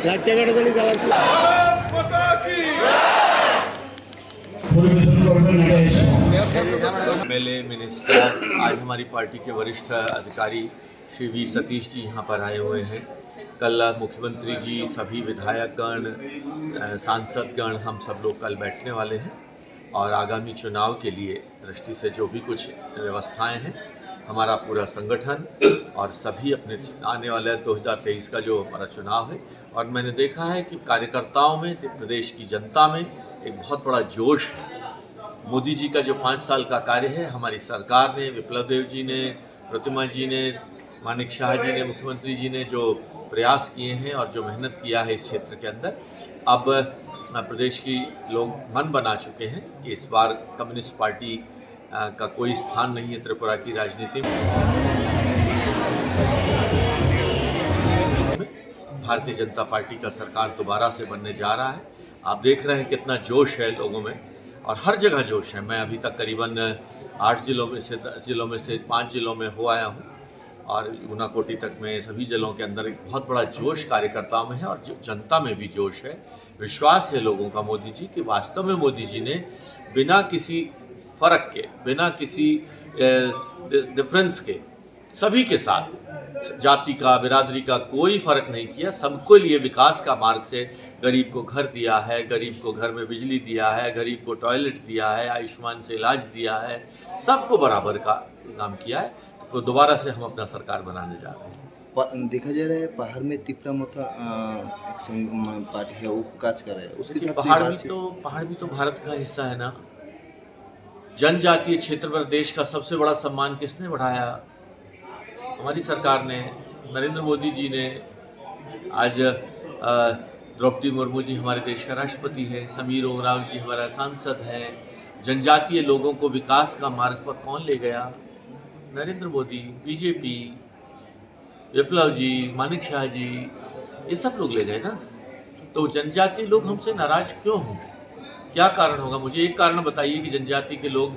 लाटच्या गाड्याचा चालायचं MLA ministers, आज हमारी पार्टी के वरिष्ठ अधिकारी श्री वी सतीश जी यहाँ पर आए हुए हैं। कल मुख्यमंत्री जी, सभी विधायकगण, सांसदगण, हम सब लोग कल बैठने वाले हैं और आगामी चुनाव के लिए दृष्टि से जो भी कुछ व्यवस्थाएं हैं, हमारा पूरा संगठन और सभी अपने आने वाले 2023 का जो हमारा चुनाव है, और मैंने देखा है कि कार्यकर्ताओं में, प्रदेश की जनता में एक बहुत बड़ा जोश है। मोदी जी का जो 5 साल का कार्य है, हमारी सरकार ने, विप्लव देव जी ने, प्रतिमा जी ने, मानिक शाह जी ने, मुख्यमंत्री जी ने जो प्रयास किए हैं और जो मेहनत किया है इस क्षेत्र के अंदर, अब प्रदेश की लोग मन बना चुके हैं कि इस बार कम्युनिस्ट पार्टी का कोई स्थान नहीं है त्रिपुरा की राजनीति में। भारतीय जनता पार्टी का सरकार दोबारा से बनने जा रहा है। आप देख रहे हैं कितना जोश है लोगों में और हर जगह जोश है। मैं अभी तक करीबन 8 जिलों में से 10 जिलों में से 5 जिलों में हो आया हूँ और ऊनाकोटी तक में सभी जिलों के अंदर एक बहुत बड़ा जोश कार्यकर्ताओं में है और जनता में भी जोश है। विश्वास है लोगों का मोदी जी कि वास्तव में मोदी जी ने बिना किसी फर्क के, बिना किसी डिफरेंस के, सभी के साथ, जाति का, बिरादरी का कोई फर्क नहीं किया। सबको लिए विकास का मार्ग से गरीब को घर दिया है, गरीब को घर में बिजली दिया है, गरीब को टॉयलेट दिया है, आयुष्मान से इलाज दिया है, सबको बराबर का काम किया है। तो दोबारा से हम अपना सरकार बनाने जा रहे हैं। देखा जा रहा है पहाड़ में तीव्र मथा पार्टी है वो काज कर रहा है, उसके साथ पहाड़ भी तो भारत का हिस्सा है ना। जनजातीय क्षेत्र पर देश का सबसे बड़ा सम्मान किसने बढ़ाया? हमारी सरकार ने, नरेंद्र मोदी जी ने। आज द्रौपदी मुर्मू जी हमारे देश का राष्ट्रपति है, समीर ओरांव जी हमारा सांसद हैं। जनजातीय लोगों को विकास का मार्ग पर कौन ले गया? नरेंद्र मोदी, बीजेपी, विप्लव जी, मानिक शाह जी, ये सब लोग ले गए ना। तो जनजातीय लोग हमसे नाराज क्यों हों? क्या कारण होगा? मुझे एक कारण बताइए कि जनजाति के लोग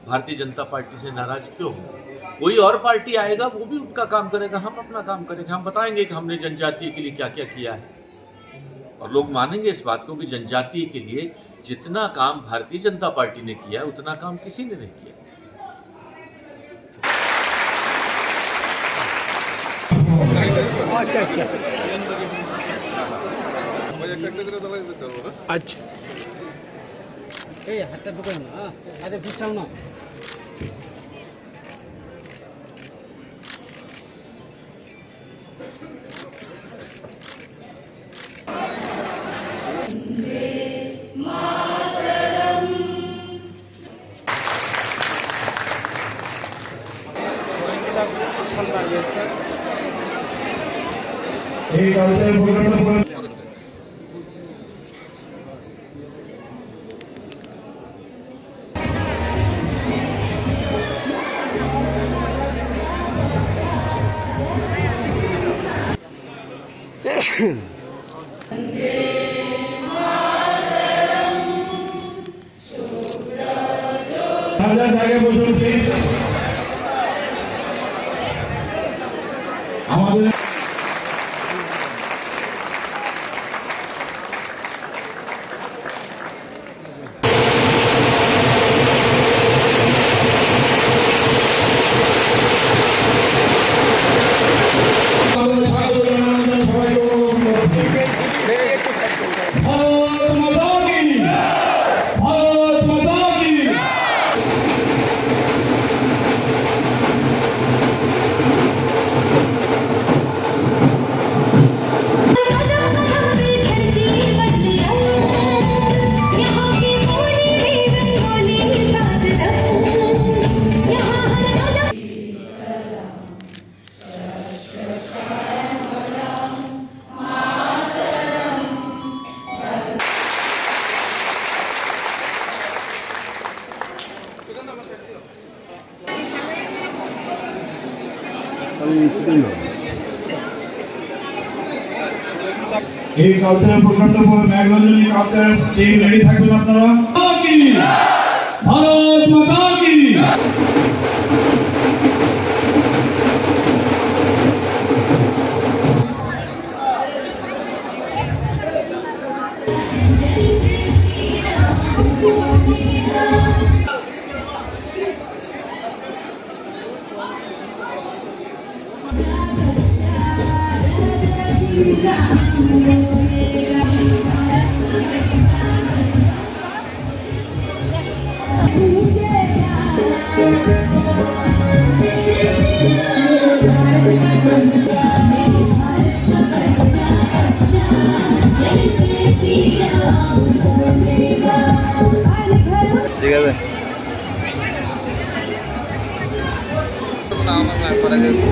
भारतीय जनता पार्टी से नाराज क्यों हों? कोई और पार्टी आएगा, वो भी उनका काम करेगा, हम अपना काम करेंगे। हम बताएंगे कि हमने जनजातीय के लिए क्या क्या किया है और लोग मानेंगे इस बात को कि जनजातीय के लिए जितना काम भारतीय जनता पार्टी ने किया है उतना काम किसी ने नहीं किया। अच्छा हाथ दुकान अरे पूछाओ ना। জায়গায় বসুন প্লিজ। আমাদের এই কালচারাল প্রোগ্রামটা পুরো মেঘরঞ্জনী কালচারাল টিম রেডি থাকবেন আপনারা। ভারত মাতা কি। ঠিক আছে নাম না পড়ে গেছে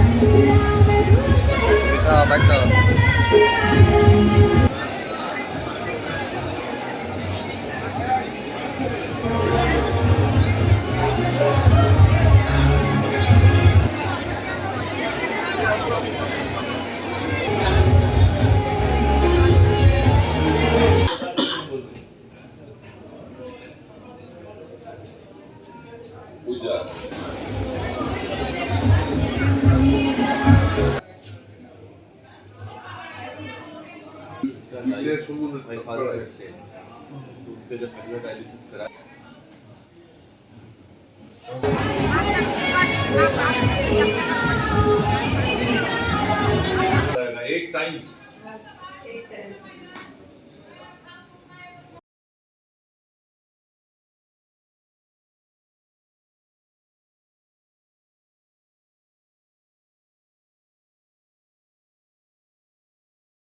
হ্যাঁ বাইক দাও एक टाइम्स